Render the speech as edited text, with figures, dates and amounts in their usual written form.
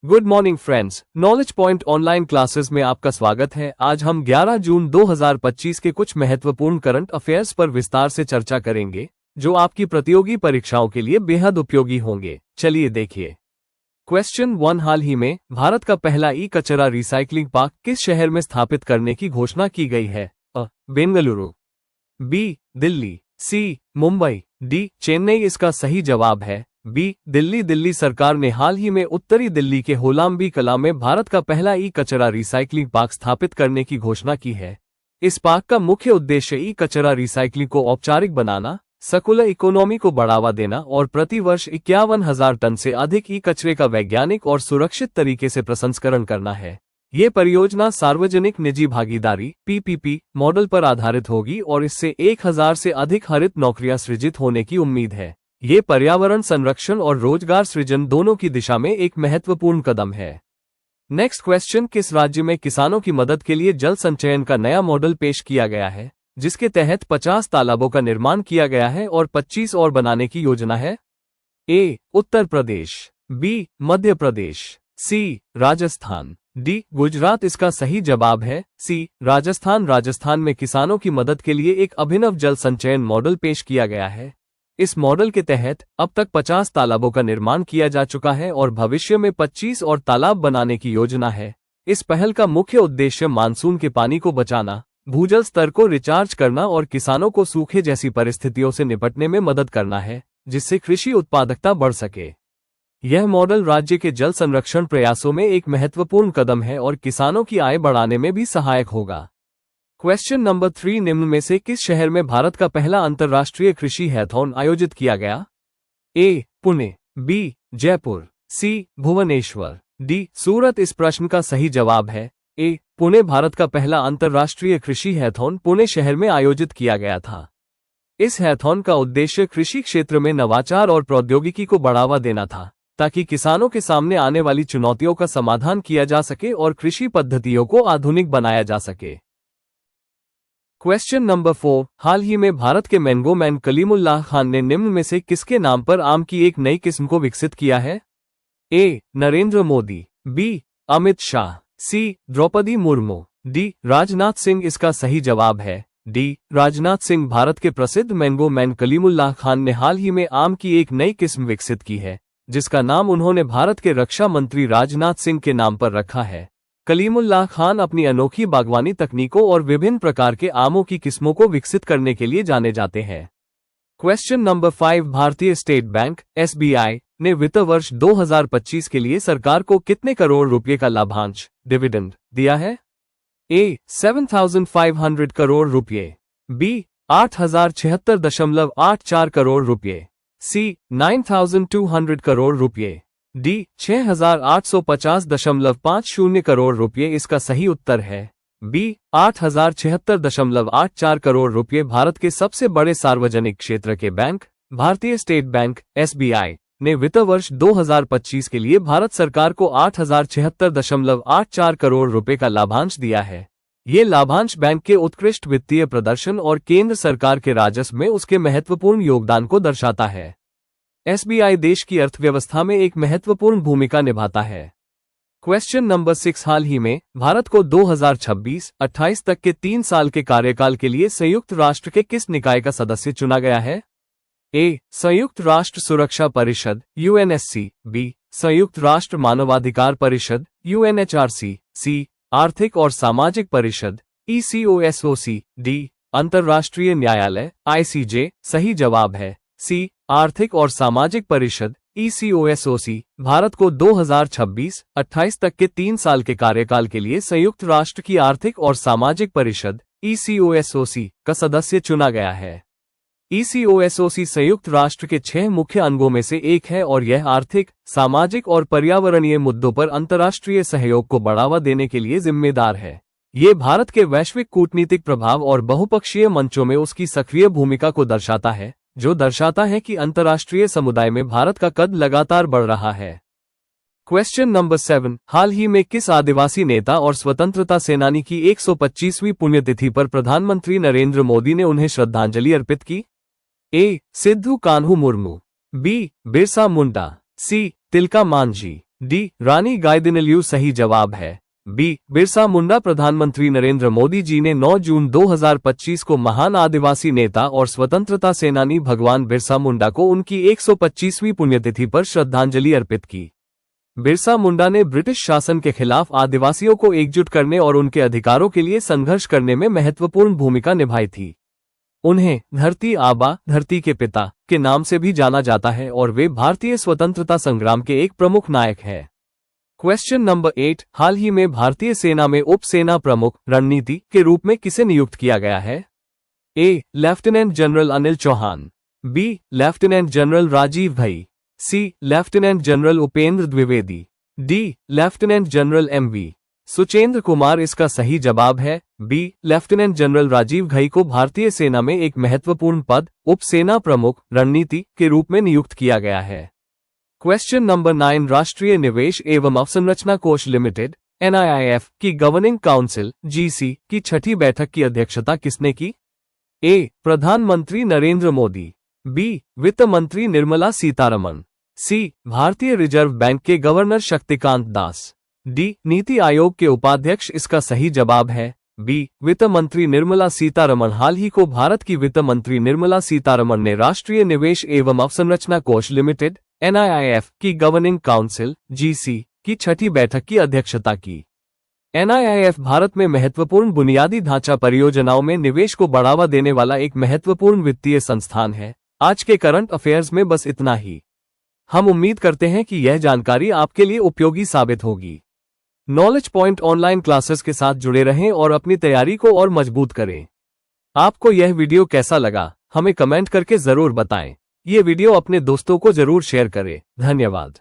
Good morning friends, knowledge point online classes में आपका स्वागत है। आज हम 11 जून 2025 के कुछ महत्वपूर्ण करंट अफेयर्स पर विस्तार से चर्चा करेंगे, जो आपकी प्रतियोगी परीक्षाओं के लिए बेहद उपयोगी होंगे। चलिए देखिए। क्वेश्चन 1, हाल ही में भारत का पहला ई कचरा रिसाइकलिंग पार्क किस शहर में स्थापित करने की घोषणा की गई है? अ. बेंगलुरु, बी. दिल्ली, सी. मुंबई, डी. चेन्नई। इसका सही जवाब है बी. दिल्ली। दिल्ली सरकार ने हाल ही में उत्तरी दिल्ली के होलाम्बी कला में भारत का पहला ई कचरा रिसाइकलिंग पार्क स्थापित करने की घोषणा की है। इस पार्क का मुख्य उद्देश्य ई कचरा रिसाइकलिंग को औपचारिक बनाना, सर्कुलर इकोनॉमी को बढ़ावा देना और प्रति वर्ष 51,000 टन से अधिक ई कचरे का वैज्ञानिक और सुरक्षित तरीके से प्रसंस्करण करना है। ये परियोजना सार्वजनिक निजी भागीदारी (पीपीपी) मॉडल पर आधारित होगी और इससे 1,000 से अधिक हरित नौकरियां सृजित होने की उम्मीद है। ये पर्यावरण संरक्षण और रोजगार सृजन दोनों की दिशा में एक महत्वपूर्ण कदम है। नेक्स्ट क्वेश्चन, किस राज्य में किसानों की मदद के लिए जल संचयन का नया मॉडल पेश किया गया है, जिसके तहत 50 तालाबों का निर्माण किया गया है और 25 और बनाने की योजना है? ए. उत्तर प्रदेश, बी. मध्य प्रदेश, सी. राजस्थान, डी. गुजरात। इसका सही जवाब है सी. राजस्थान। राजस्थान में किसानों की मदद के लिए एक अभिनव जल संचयन मॉडल पेश किया गया है। इस मॉडल के तहत अब तक 50 तालाबों का निर्माण किया जा चुका है और भविष्य में 25 और तालाब बनाने की योजना है। इस पहल का मुख्य उद्देश्य मानसून के पानी को बचाना, भूजल स्तर को रिचार्ज करना और किसानों को सूखे जैसी परिस्थितियों से निपटने में मदद करना है, जिससे कृषि उत्पादकता बढ़ सके। यह मॉडल राज्य के जल संरक्षण प्रयासों में एक महत्वपूर्ण कदम है और किसानों की आय बढ़ाने में भी सहायक होगा। क्वेश्चन नंबर 3, निम्न में से किस शहर में भारत का पहला अंतर्राष्ट्रीय कृषि हैथॉन आयोजित किया गया? ए. पुणे, बी. जयपुर, सी. भुवनेश्वर, डी. सूरत। इस प्रश्न का सही जवाब है ए. पुणे। भारत का पहला अंतर्राष्ट्रीय कृषि हैथॉन पुणे शहर में आयोजित किया गया था। इस हैथॉन का उद्देश्य कृषि क्षेत्र में नवाचार और प्रौद्योगिकी को बढ़ावा देना था, ताकि किसानों के सामने आने वाली चुनौतियों का समाधान किया जा सके और कृषि पद्धतियों को आधुनिक बनाया जा सके। क्वेश्चन नंबर 4, हाल ही में भारत के मैंगो मैन कलीमुल्लाह खान ने निम्न में से किसके नाम पर आम की एक नई किस्म को विकसित किया है? ए. नरेंद्र मोदी, बी. अमित शाह, सी. द्रौपदी मुर्मू, डी. राजनाथ सिंह। इसका सही जवाब है डी. राजनाथ सिंह। भारत के प्रसिद्ध मैंगो मैन कलीमुल्लाह खान ने हाल ही में आम की एक नई किस्म विकसित की है, जिसका नाम उन्होंने भारत के रक्षा मंत्री राजनाथ सिंह के नाम पर रखा है। कलीमुल्लाह खान अपनी अनोखी बागवानी तकनीकों और विभिन्न प्रकार के आमों की किस्मों को विकसित करने के लिए जाने जाते हैं। क्वेश्चन नंबर 5, भारतीय स्टेट बैंक (एसबीआई) ने वित्त वर्ष 2025 के लिए सरकार को कितने करोड़ रुपए का लाभांश डिविडेंड दिया है? ए. 7,500 करोड़ रुपए, बी. 8,076.84 करोड़ रुपए, सी. 9,200 करोड़ रुपए, डी. 6,850.50 करोड़ रुपए। इसका सही उत्तर है बी. 8,076.84 करोड़ रुपए। भारत के सबसे बड़े सार्वजनिक क्षेत्र के बैंक भारतीय स्टेट बैंक (एसबीआई) ने वित्त वर्ष 2025 के लिए भारत सरकार को 8,076.84 करोड़ रुपए का लाभांश दिया है। ये लाभांश बैंक के उत्कृष्ट वित्तीय प्रदर्शन और केंद्र सरकार के राजस्व में उसके महत्वपूर्ण योगदान को दर्शाता है। एसबीआई देश की अर्थव्यवस्था में एक महत्वपूर्ण भूमिका निभाता है। क्वेश्चन नंबर 6, हाल ही में भारत को 2026-28 तक के 3 साल के कार्यकाल के लिए संयुक्त राष्ट्र के किस निकाय का सदस्य चुना गया है? ए. संयुक्त राष्ट्र सुरक्षा परिषद (यूएनएससी), बी. संयुक्त राष्ट्र मानवाधिकार परिषद (यूएनएचआरसी), सी. आर्थिक और सामाजिक परिषद (ईसीओएसओसी), डी. अंतर्राष्ट्रीय न्यायालय (आईसीजे). सही जवाब है सी. आर्थिक और सामाजिक परिषद (ईसीओएसओसी). भारत को 2026-28 तक के 3 साल के कार्यकाल के लिए संयुक्त राष्ट्र की आर्थिक और सामाजिक परिषद (ईसीओएसओसी) का सदस्य चुना गया है। ईसीओएसओसी संयुक्त राष्ट्र के 6 मुख्य अंगों में से एक है और यह आर्थिक, सामाजिक और पर्यावरणीय मुद्दों पर अंतर्राष्ट्रीय सहयोग को बढ़ावा देने के लिए जिम्मेदार है। ये भारत के वैश्विक कूटनीतिक प्रभाव और बहुपक्षीय मंचों में उसकी सक्रिय भूमिका को दर्शाता है, जो दर्शाता है कि अंतर्राष्ट्रीय समुदाय में भारत का कद लगातार बढ़ रहा है। क्वेश्चन नंबर 7, हाल ही में किस आदिवासी नेता और स्वतंत्रता सेनानी की 125वीं पुण्यतिथि पर प्रधानमंत्री नरेंद्र मोदी ने उन्हें श्रद्धांजलि अर्पित की? ए. सिद्धू कान्हू मुर्मू, बी. बिरसा मुंडा, सी. तिलका मांझी, डी रानी गाइदिनल्यू सही जवाब है। बी बिरसा मुंडा। प्रधानमंत्री नरेंद्र मोदी जी ने 9 जून 2025 को महान आदिवासी नेता और स्वतंत्रता सेनानी भगवान बिरसा मुंडा को उनकी 125वीं पुण्यतिथि पर श्रद्धांजलि अर्पित की। बिरसा मुंडा ने ब्रिटिश शासन के खिलाफ आदिवासियों को एकजुट करने और उनके अधिकारों के लिए संघर्ष करने में महत्वपूर्ण भूमिका निभाई थी। उन्हें धरती आबा, धरती के पिता के नाम से भी जाना जाता है और वे भारतीय स्वतंत्रता संग्राम के एक प्रमुख नायक हैं। क्वेश्चन नंबर 8, हाल ही में भारतीय सेना में उप सेना प्रमुख रणनीति के रूप में किसे नियुक्त किया गया है? A lieutenant general Anil Chauhan, B lieutenant general Rajeev Ghai, C lieutenant general Upendra Dwivedi, D lieutenant general M V Suchindra Kumar. इसका सही जवाब है B lieutenant general Rajeev Ghai को भारतीय सेना में एक महत्वपूर्ण पद उप सेना प्रमुख रणनीति के रूप में नियुक्त किया गया है। क्वेश्चन नंबर 9, राष्ट्रीय निवेश एवं अवसंरचना कोष लिमिटेड NIIF की गवर्निंग काउंसिल GC की छठी बैठक की अध्यक्षता किसने की? ए प्रधानमंत्री नरेंद्र मोदी, बी वित्त मंत्री निर्मला सीतारमण, सी भारतीय रिजर्व बैंक के गवर्नर शक्तिकांत दास, डी नीति आयोग के उपाध्यक्ष। इसका सही जवाब है बी वित्त मंत्री निर्मला सीतारमण। हाल ही को भारत की वित्त मंत्री निर्मला सीतारमण ने राष्ट्रीय निवेश एवं अवसंरचना कोष लिमिटेड NIIF की गवर्निंग काउंसिल GC की छठी बैठक की अध्यक्षता की। NIIF भारत में महत्वपूर्ण बुनियादी ढांचा परियोजनाओं में निवेश को बढ़ावा देने वाला एक महत्वपूर्ण वित्तीय संस्थान है। आज के करंट अफेयर्स में बस इतना ही। हम उम्मीद करते हैं कि यह जानकारी आपके लिए उपयोगी साबित होगी। नॉलेज पॉइंट ऑनलाइन क्लासेस के साथ जुड़े रहें और अपनी तैयारी को और मजबूत करें। आपको यह वीडियो कैसा लगा हमें कमेंट करके जरूर बताएं। ये वीडियो अपने दोस्तों को जरूर शेयर करें। धन्यवाद।